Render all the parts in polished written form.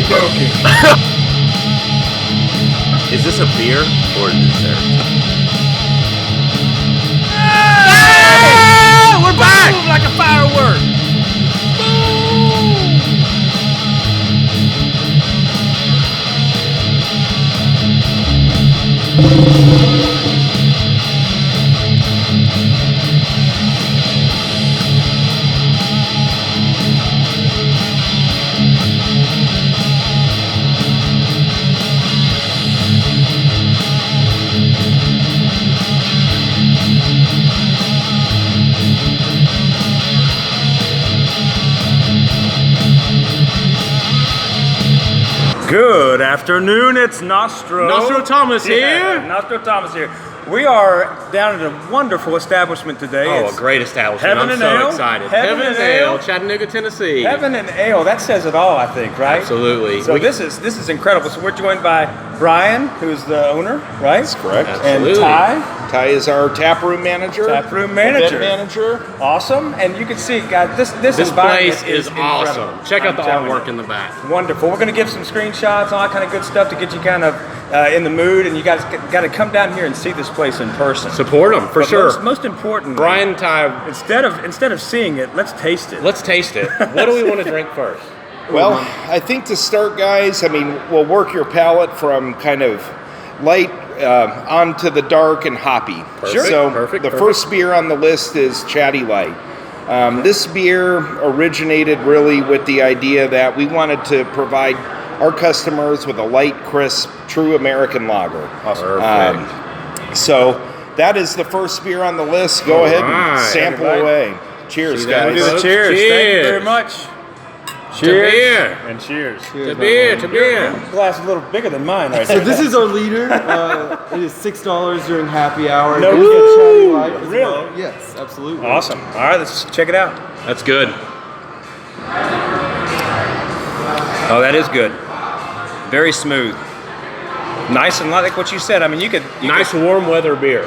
Cherokee. Is this a beer or a dessert? Ah! We're back! Move like a firework. Good afternoon, it's Naustro Thomas here. Yeah, Naustro Thomas here. We are down at a wonderful establishment today. Oh, It's a great establishment. Heaven I'm and so Ale? excited. Heaven and Ale? Chattanooga, Tennessee. Heaven and Ale, that says it all, I think, right? Absolutely. So this is incredible. So we're joined by Brian, who's the owner, right? That's correct. Absolutely. And Ty. Ty is our taproom manager. Taproom manager. Event manager. Awesome. And you can see, guys, this This environment place is incredible. awesome. Check out the I'm telling artwork you. in the back. Wonderful. We're going to give some screenshots, all that kind of good stuff to get you kind of in the mood. And you guys got to come down here and see this place in person. Support them, for But sure. Most important, Brian and Ty, instead of seeing it, let's taste it. let's taste it. What do we want to drink first? Well, I think to start, guys, I mean, we'll work your palate from kind of light onto the dark and hoppy. Perfect, So perfect, the perfect. first beer on the list is Chatty Light. This beer originated really with the idea that we wanted to provide our customers with a light, crisp, true American lager. Perfect. So that is the first beer on the list. Go ahead and right. sample Everybody. away. Cheers, See that? guys. Do the Folks, cheers. Thank you cheers. very much. To beer. And cheers. To beer. To beer. Glass is a little bigger than mine right So there. this is our leader. It is $6 during happy hour. No You get way. Chatty Light as Really? well. Yes, absolutely. Awesome. All right, let's check it out. That's good. Oh, that is good. Very smooth. Nice and light, like what you said. I mean, you could Nice warm weather beer.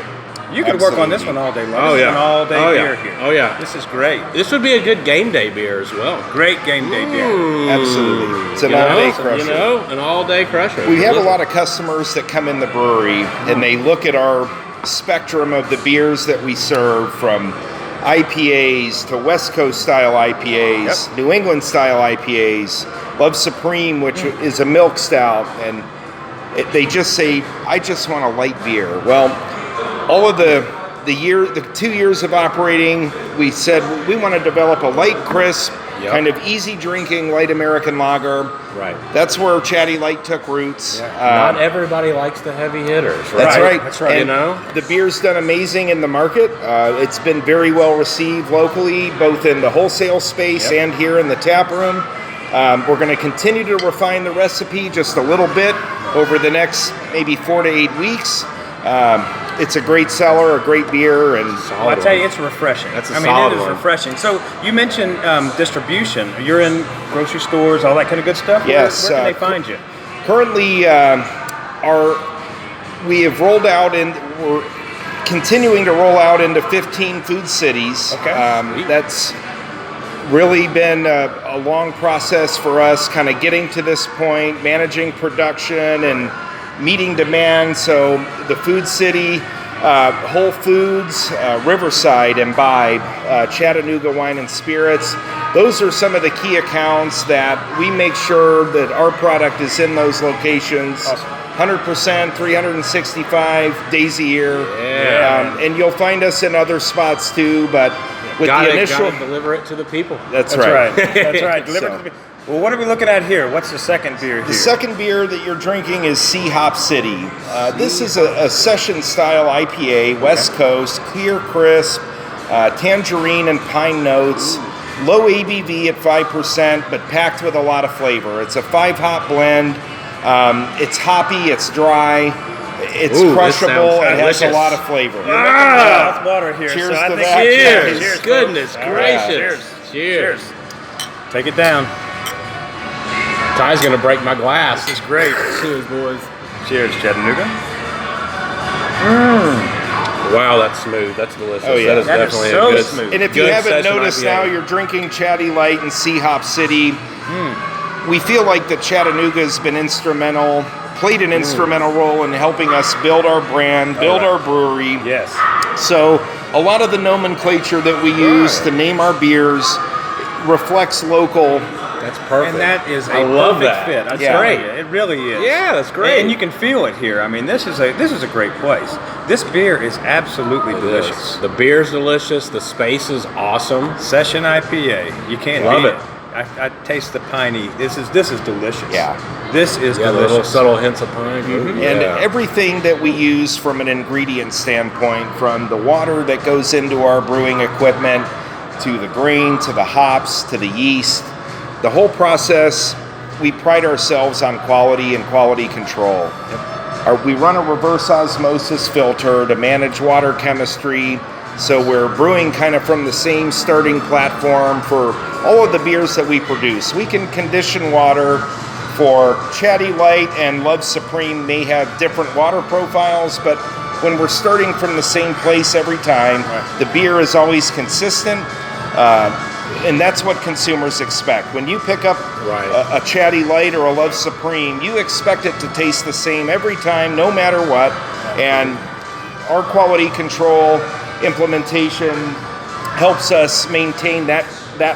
you could work on this one all day long. Oh, This is yeah. an all day Oh, yeah. beer here. Oh, yeah. This is great. This would be a good game day beer as well. Great game day beer. Absolutely. It's an You all-day know, crusher. You know, an all-day crusher. We have a lot of customers that come in the brewery and they look at our spectrum of the beers that we serve, from IPAs to West Coast style IPAs, New England style IPAs, Love Supreme, which is a milk stout, and they just say, I just want a light beer. Well, all of the 2 years of operating, we said we want to develop a light, crisp, Yep. kind of easy drinking light American lager. Right. That's where Chatty Light took roots. Not everybody likes the heavy hitters, right? That's right. That's right. And You know? the beer's done amazing in the market. It's been very well received locally, both in the wholesale space and here in the tap room. We're going to continue to refine the recipe just a little bit over the next maybe 4 to 8 weeks. It's a great seller, a great beer, and Well, I tell you, it's refreshing. That's a I mean, solid it is one. refreshing. So you mentioned distribution. You're in grocery stores, all that kind of good stuff. Yes, Where can they find you? currently we have rolled out and we're continuing to roll out into 15 food cities. Okay. That's really been a long process for us, kind of getting to this point, managing production and meeting demand. So the food city, Whole Foods, Riverside, Imbibe, Chattanooga Wine and Spirits, those are some of the key accounts that we make sure that our product is in those locations. Awesome. 100%, 365 days a year. Yeah. And you'll find us in other spots too, but with the initial... Gotta deliver it to the people. That's That's right. right. That's right. Delivered So- to me. Well, what are we looking at here? What's the second beer here? The second beer that you're drinking is Sea Hop City. This is a session style IPA, West Coast, clear, crisp, tangerine and pine notes, low ABV at 5%, but packed with a lot of flavor. It's a 5-hop blend. It's hoppy, it's dry, it's Ooh, this crushable, sounds it has a delicious. lot of flavor. Mouth water here. Cheers so I to think that. Cheers. Cheers. Goodness All right. gracious. Cheers. Take it down. Ty's gonna break my glass. This is great. Cheers, boys. Cheers, Chattanooga. Wow, that's smooth. That's delicious. Oh, yeah. That is That is definitely so a good, smooth. And if you good haven't session noticed IPA. now, you're drinking Chatty Light and Sea Hop City. we feel like that Chattanooga has been played an instrumental role in helping us build our brand, build our brewery. Yes. So a lot of the nomenclature that we use to name our beers reflects local. That's perfect. And that is a I love perfect that. fit. That's Yeah. great. It really is. Yeah, that's great. And you can feel it here. I mean, this is a great place. This beer is absolutely delicious. The beer's delicious. The space is awesome. Session IPA. You can't Love beat it. I taste the piney. This is delicious. Yeah. This is Yeah, little delicious. subtle hints of pine. And everything that we use from an ingredient standpoint, from the water that goes into our brewing equipment, to the grain, to the hops, to the yeast, the whole process, we pride ourselves on quality and quality control. We run a reverse osmosis filter to manage water chemistry, so we're brewing kind of from the same starting platform for all of the beers that we produce. We can condition water for Chatty Light and Love Supreme may have different water profiles, but when we're starting from the same place every time, the beer is always consistent, and that's what consumers expect. When you pick up a Chatty Light or a Love Supreme, you expect it to taste the same every time, no matter what, and our quality control implementation helps us maintain that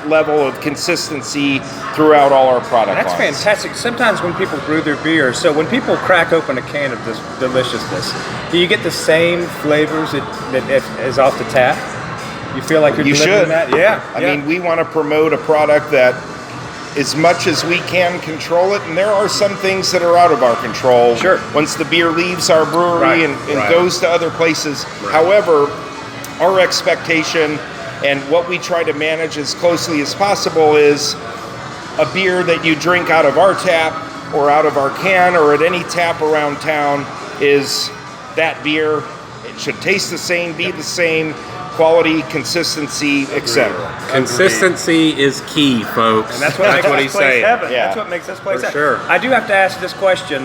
level of consistency throughout all our product That's lines. fantastic. Sometimes when people brew their beer, so when people crack open a can of this deliciousness, do you get the same flavors that is off the tap? You feel like you're You delivering should. that? Yeah. I mean, we want to promote a product that, as much as we can, control it, and there are some things that are out of our control. Sure. Once the beer leaves our brewery and goes to other places. However, our expectation and what we try to manage as closely as possible is a beer that you drink out of our tap or out of our can or at any tap around town is that beer. It should taste the same, be the same, quality, consistency, etc. Consistency is key, folks. And that's what makes what this he's place saying. heaven. Yeah. That's what makes this place For heaven. sure. I do have to ask this question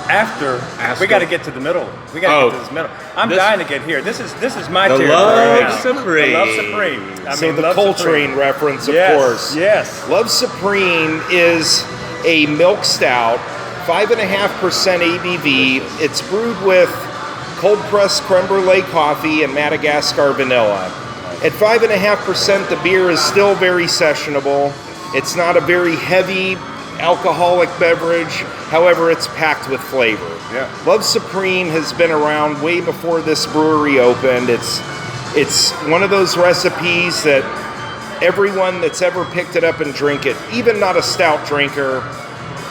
after. We got to get to the middle. We got to get to this middle. I'm dying to get here. This is my The territory Love now. Supreme. The Love Supreme. So the Love Coltrane Supreme. reference, of Yes, course. yes. Love Supreme is a milk stout, 5.5% ABV. It's brewed with cold pressed creme brulee coffee and Madagascar vanilla. At 5.5%, the beer is still very sessionable. It's not a very heavy alcoholic beverage. However, it's packed with flavor. Yeah. Love Supreme has been around way before this brewery opened. It's one of those recipes that everyone that's ever picked it up and drink it, even not a stout drinker,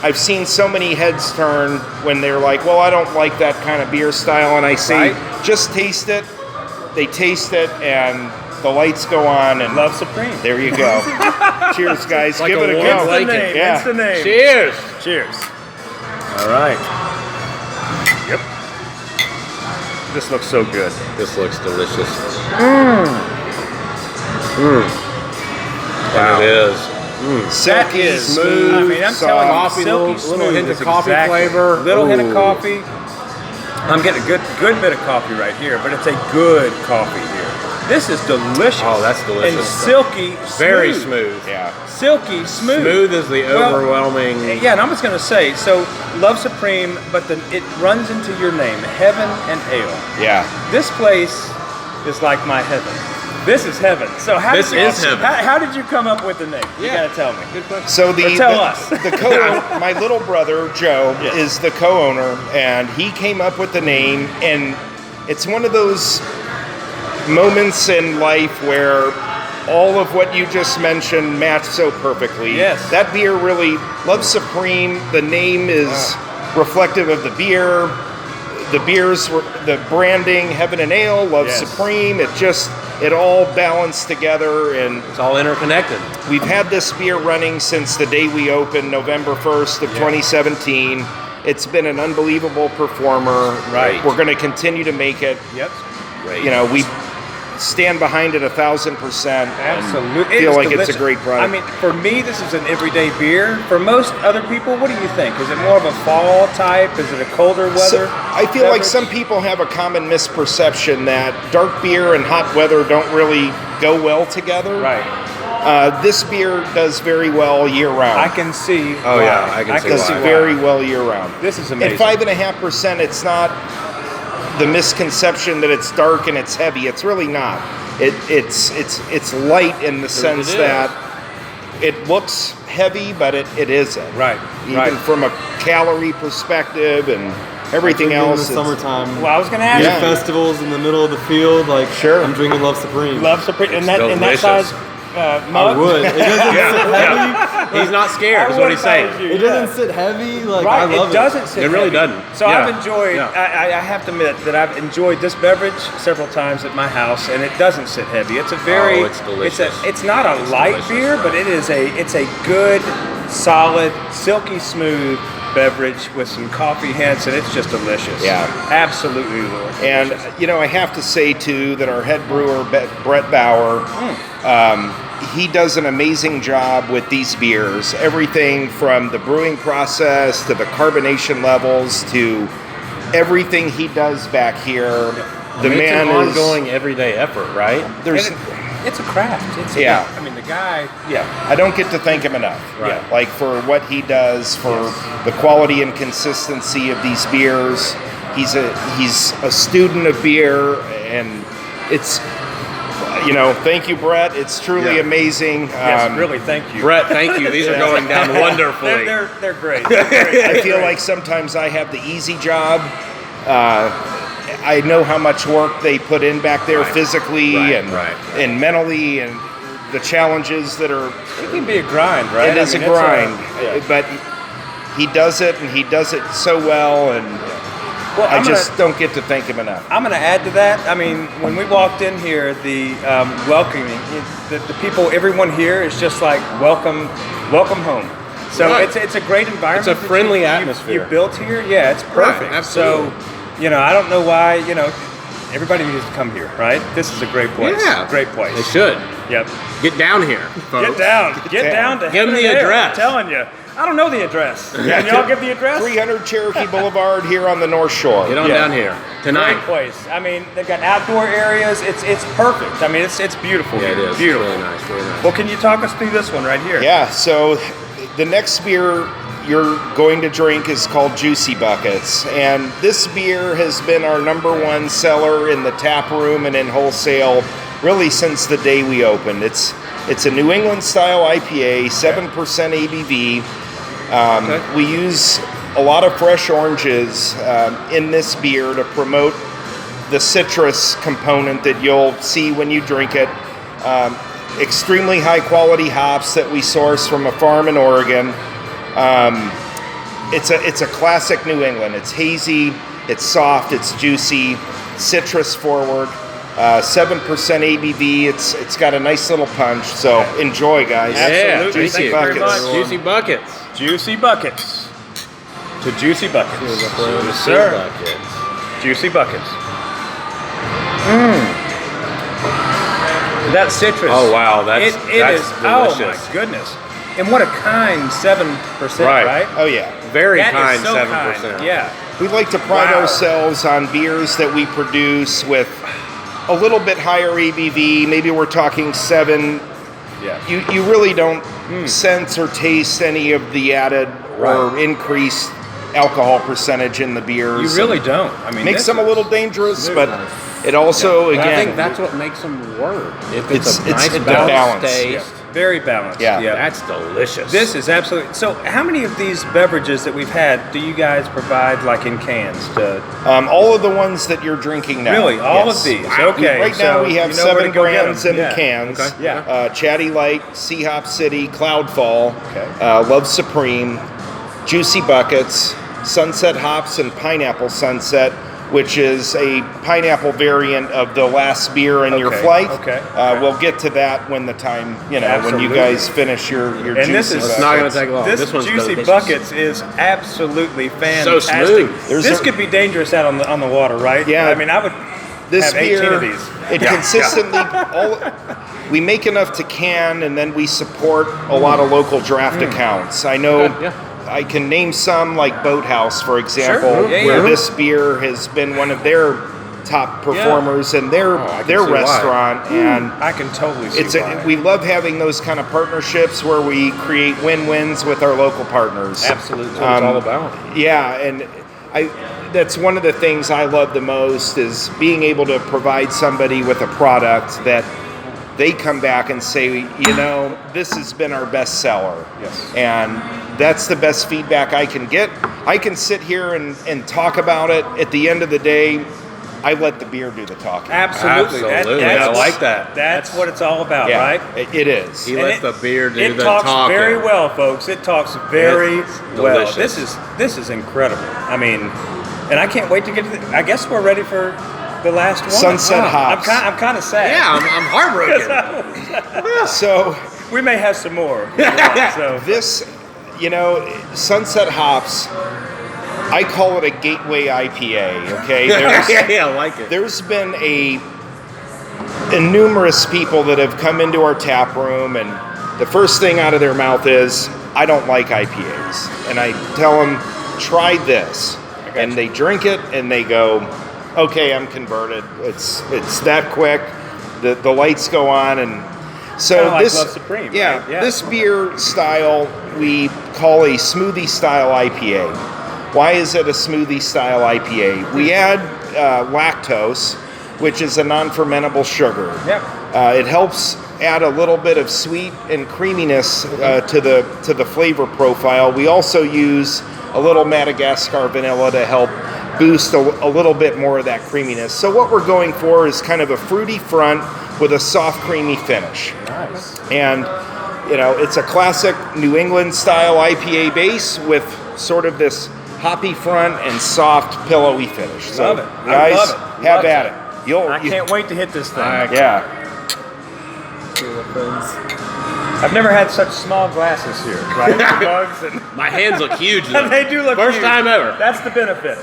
I've seen so many heads turn when they're like, well, I don't like that kind of beer style. And I say, just taste it. They taste it and the lights go on and Love Supreme. there you go. Cheers, guys. Like Give a it a warm go. blanket. Name. Yeah. It's the name. Cheers. Cheers. All right. Yep. This looks so good. This looks delicious. Wow. And it is. Silky, That is smooth, I mean, I'm soft. telling you, Coffee, silky little smooth hint of is coffee exactly- flavor. Little hint of Ooh. coffee. I'm getting a good bit of coffee right here, but it's a good coffee here. This is delicious. Oh, that's delicious. And silky, Very smooth. Yeah. Silky smooth. Smooth is the Well, overwhelming. Yeah, and I'm just going to say, so Love Supreme, but then it runs into your name, Heaven and Ale. Yeah. This place is like my heaven. This is heaven. So how This did you, is heaven. How did you come up with the name? You Yeah. got to tell me. Good question. So Or tell us. my little brother Joe Yes. is the co-owner, and he came up with the name. And it's one of those moments in life where all of what you just mentioned match so perfectly. Yes. That beer really, Love Supreme. The name is reflective of the beer. The beers, the branding, Heaven and Ale, Love Yes. Supreme. It all balanced together, and It's all interconnected. we've had this beer running since the day we opened, November 1st of 2017. It's been an unbelievable performer. Right. We're going to continue to make it. Yep. Great. You know, we stand behind it 1,000%. Absolutely. Feel It is like it's a delicious. great product. I mean, for me, this is an everyday beer. For most other people, what do you think? Is it more of a fall type? Is it a colder weather? So, I feel like beverage? some people have a common misperception that dark beer and hot weather don't really go well together. Right. This beer does very well year round. I can see. Oh, why. yeah, I can see does why. very well year round. This is amazing. At 5.5%, it's not the misconception that it's dark and it's heavy. It's really not. It's light in the sense that it looks heavy, but it isn't. Right. Even from a calorie perspective and everything else. In the summertime. Well, I was going to ask Beer you. festivals in the middle of the field, like Sure. I'm drinking Love Supreme. Love Supreme. And that delicious. size I mug? would. It doesn't sit heavy. He's not scared, is what he's saying. It doesn't sit heavy. Like Right, I love it doesn't sit It really heavy. doesn't. So Yeah. I've enjoyed, Yeah. I have to admit that I've enjoyed this beverage several times at my house, and it doesn't sit heavy. It's a very, Oh, it's delicious. It's not a light delicious, beer, but it's a good, solid, silky smooth beverage with some coffee hints, and it's just delicious. Yeah. Absolutely delicious. And, I have to say, too, that our head brewer, Brett Bauer, he does an amazing job with these beers. Everything from the brewing process to the carbonation levels to everything he does back here. The It's man an is ongoing everyday effort, right? There's, it's a craft. Yeah. I mean, the guy, yeah. I don't get to thank him enough. Right. Like for what he does, for the quality and consistency of these beers. He's a student of beer, and it's. Thank you, Brett. It's truly amazing. Yes, really, thank you. Brett, thank you. These are going down wonderfully. They're great. They're great. I feel like sometimes I have the easy job. I know how much work they put in back there physically and mentally, and the challenges that are. It can be a grind, right? It is a grind, but he does it, and he does it so well, and I just don't get to thank him enough. I'm going to add to that. I mean, when we walked in here, the welcoming, the people, everyone here is just like welcome home. So it's a great environment. It's a friendly atmosphere. You built here, yeah, it's perfect. Right, absolutely. So, I don't know why, everybody needs to come here, right? This is a great place. Yeah. Great place. They should. Yep. Get down here, folks. Get down to Give them the heaven and hell, address. I'm telling you. I don't know the address. Can y'all give the address? 300 Cherokee Boulevard here on the North Shore. Get on down here tonight. Great place. I mean, they've got outdoor areas. It's perfect. I mean, it's beautiful. Yeah, it here. is. Beautiful. Really nice. Really nice. Well, can you talk us through this one right here? Yeah, so the next beer you're going to drink is called Juicy Buckets, and this beer has been our #1 seller in the tap room and in wholesale really since the day we opened. It's a New England style IPA, 7% ABV. We use a lot of fresh oranges in this beer to promote the citrus component that you'll see when you drink it. Extremely high quality hops that we source from a farm in Oregon. It's a classic New England. It's hazy, it's soft, it's juicy, citrus forward. 7% ABV. It's got a nice little punch. So enjoy, guys. Absolutely. Juicy Thank you very buckets. much. Juicy buckets. Juicy buckets. To Juicy Buckets. Juicy Sir. buckets. Juicy Buckets. That citrus. Oh wow, that's it is. delicious. Oh my goodness! And what a kind 7%, right? Oh yeah. Very That is kind, so 7%. kind. Yeah. We like to pride Wow. ourselves on beers that we produce with a little bit higher ABV. Maybe we're talking 7. Yeah. You really don't sense or taste any of the added or increased alcohol percentage in the beers. You really don't. I mean, Makes this them a is- little dangerous, Very but nice. it also, But I think again, that's what makes them work. If it's a It's nice the balanced balance. taste, very balanced. Yeah. that's delicious. This is absolutely. So, how many of these beverages that we've had do you guys provide, like in cans? To all of the ones that you're drinking now. really, all yes. of these. Wow. Okay. Right now so we have you know where 7 to go get brands them. in Yeah. cans. Okay. Yeah. Chatty Light, Sea Hop City, Cloudfall, Okay. Love Supreme, Juicy Buckets, Sunset Hops, and Pineapple Sunset, which is a pineapple variant of the last beer in your Okay, flight. okay. We'll get to that when the time, when Absolutely. you guys finish your And Juicy this is- It's Buckets. not going to take long. This one's Juicy delicious. Buckets is absolutely fantastic. smooth. This could be dangerous out on the water, right? Yeah. I mean, I would This have 18 beer, of these. it Yeah. consistently, we make enough to can, and then we support a lot of local draft accounts. I know Good, yeah. I can name some, like Boathouse, for example, Sure. Yeah, where yeah. this beer has been one of their top performers in their I can see why. restaurant, and I can totally see why. we love having those kind of partnerships where we create win-wins with our local partners. Absolutely. That's what it's all about. Yeah, and that's one of the things I love the most is being able to provide somebody with a product that they come back and say, this has been our best seller. Yes. And that's the best feedback I can get. I can sit here and talk about it. At the end of the day, I let the beer do the talking. Absolutely. I like that. That's what it's all about, Yeah, right? it is. He lets the beer do It the talks talking. very well, folks. It talks very It's well. delicious. This is incredible. I mean, and I can't wait to get to I guess we're ready for the last one. Sunset hops. I'm kind of sad. Yeah, I'm heartbroken. So We may have some more. So this, Sunset Hops, I call it a gateway IPA, okay? Yeah, I like it. There's been numerous people that have come into our tap room, and the first thing out of their mouth is, I don't like IPAs. And I tell them, try this. And they drink it, and they go, okay, I'm converted. It's that quick. The lights go on, and so Kinda like this, Love Supreme, yeah, right? Yeah. this beer style we call a smoothie style IPA. Why is it a smoothie style IPA? We add lactose, which is a non-fermentable sugar. Yep. It helps add a little bit of sweet and creaminess to the flavor profile. We also use a little Madagascar vanilla to help boost a little bit more of that creaminess. So what we're going for is kind of a fruity front with a soft, creamy finish. nice. And, it's a classic New England style IPA base with sort of this hoppy front and soft, pillowy finish. So, Love it. I guys, love it. have Love at it. it. I can't wait to hit this thing. Yeah. I've never had such small glasses here, right? The mugs and My hands look huge. though. they do look First huge. time ever. That's the benefit.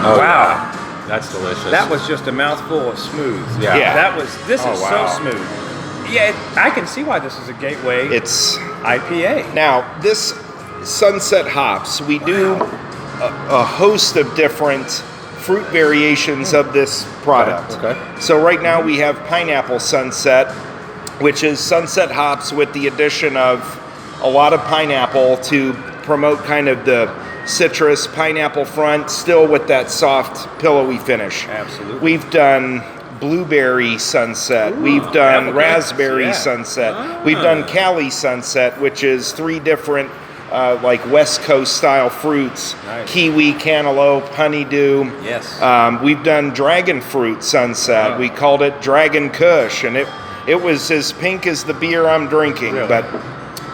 Oh, Wow. yeah. That's delicious. That was just a mouthful of smooth. Yeah. Yeah. This Oh, is wow. so smooth. Yeah, I can see why this is a gateway It's IPA. now this Sunset Hops. We do a host of different fruit variations of this product. Okay. So right now we have Pineapple Sunset, which is Sunset Hops with the addition of a lot of pineapple to promote kind of the citrus pineapple front, still with that soft, pillowy finish. Absolutely. We've done Blueberry Sunset. We've done okay. Raspberry Yeah. Sunset. We've done Cali Sunset, which is 3 different like West Coast style fruits. Nice. Kiwi, cantaloupe, honeydew. Yes. We've done Dragon Fruit Sunset. We called it Dragon Kush, and it was as pink as the beer I'm drinking, Really? but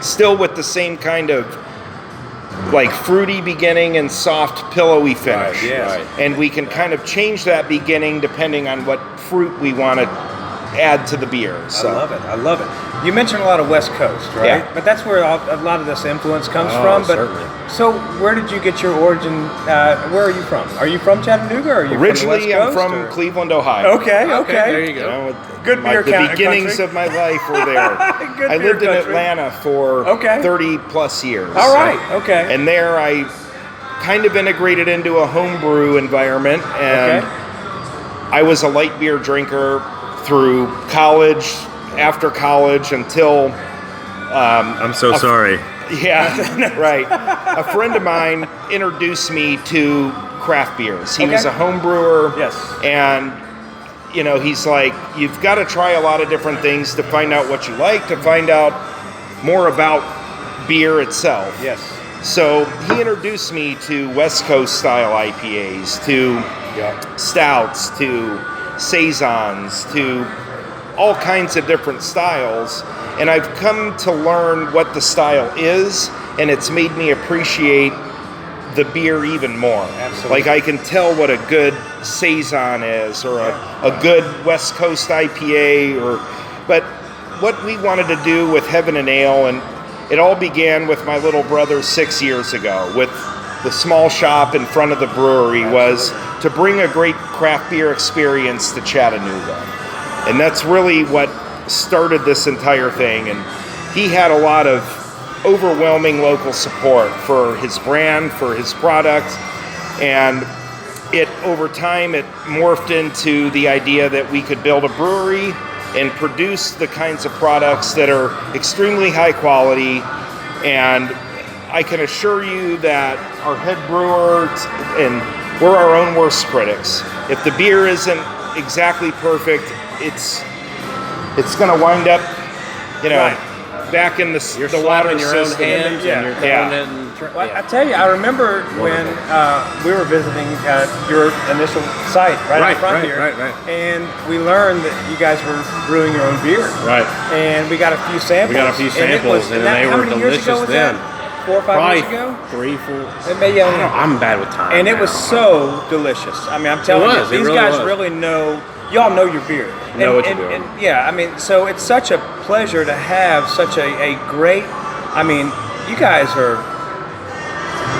still with the same kind of like fruity beginning and soft, pillowy finish. Right, yes. Right. And we can kind of change that beginning depending on what fruit we want to add to the beer. So. I love it. I love it. You mentioned a lot of West Coast, right? Yeah. But that's where a lot of this influence comes Oh, from. But certainly. so, where did you get your origin? Where are you from? Are you from Chattanooga? Or are you Originally, from the I'm West from Coast, or? Cleveland, Ohio. Okay. There you You go. know, Good beer the beginnings country. of my life were there. Good I beer lived in country. Atlanta for Okay. 30 plus years. All right. Okay. And there I kind of integrated into a homebrew environment, and I was a light beer drinker through college, after college, until I'm so sorry. yeah, right. A friend of mine introduced me to craft beers. He Okay. was a home brewer. Yes. And, he's like, you've got to try a lot of different things to find out what you like, to find out more about beer itself. Yes. So he introduced me to West Coast style IPAs, to stouts, to saisons, to all kinds of different styles. And I've come to learn what the style is, and it's made me appreciate the beer even more. Absolutely. Like I can tell what a good saison is, or a good West Coast IPA, but what we wanted to do with Heaven and Ale, and it all began with my little brother 6 years ago with the small shop in front of the brewery, was to bring a great craft beer experience to Chattanooga. And that's really what started this entire thing. And he had a lot of overwhelming local support for his brand, for his product, and over time it morphed into the idea that we could build a brewery and produce the kinds of products that are extremely high quality. And I can assure you that our head brewer, and we're our own worst critics. If the beer isn't exactly perfect, it's going to wind up, back in the water your own system. hands and you're throwing it and Well, I tell you, I remember when we were visiting your initial site right up front here, and we learned that you guys were brewing your own beer. Right. And we got a few samples. We got a few samples, and they were delicious then. 4 or 5 Probably years ago? 3, 4. Maybe, I'm bad with time. and it was so delicious. I mean, I'm telling you, these guys was. really know. Y'all know your beer. Know what you're doing. And yeah, I mean, so it's such a pleasure to have such a great. I mean, you guys are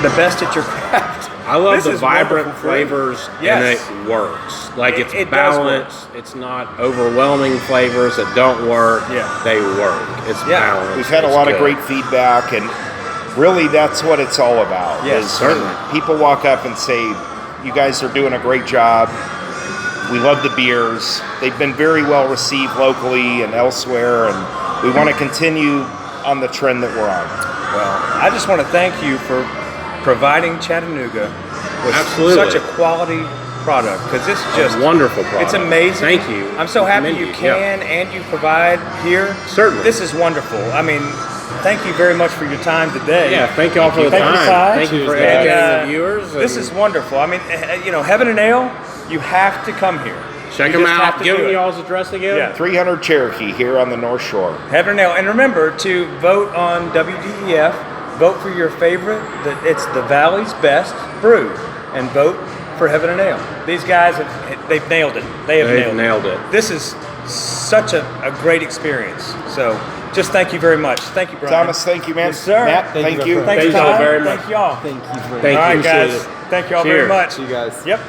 the best at your craft. I love This the is vibrant wonderful food. flavors, Yes. and it works. Like It it's does work. balanced. It's not overwhelming flavors that don't work. Yeah. They work. It's Yeah. balanced. We've had a It's lot of good. great feedback, and really that's what it's all about. Yes, is certainly. People walk up and say, you guys are doing a great job. We love the beers. They've been very well received locally and elsewhere, and we want to continue on the trend that we're on. Well, I just want to thank you for providing Chattanooga with Absolutely. such a quality product, because it's just Wonderful product. It's amazing. Thank you. I'm so happy Commend you you. can and you provide here. Certainly. This is wonderful. I mean, thank you very much for your time today. Yeah, thank you all for the Thank you, time. Ty. Thank you for And, educating the viewers. This and is wonderful. I mean, Heaven and Ale, you have to come here. check You them just have out. to Give do them it. y'all's address again. Yeah. 300 Cherokee here on the North Shore. Heaven and Ale. And remember to vote on WDEF. Vote for your favorite. It's the Valley's best brew. And vote for Heaven and Ale. These guys, they've nailed it. They have They've nailed nailed it. This is such a great experience. So just thank you very much. Thank you, Brian. Thomas, thank you, man. Yes, sir. Matt, Thank thank you, you. my Thank you, Thank y'all Ty. very much. Thank y'all. Thank you very Thank All you. right, guys. Appreciate it. Thank y'all very Cheers. much. See you guys. Yep.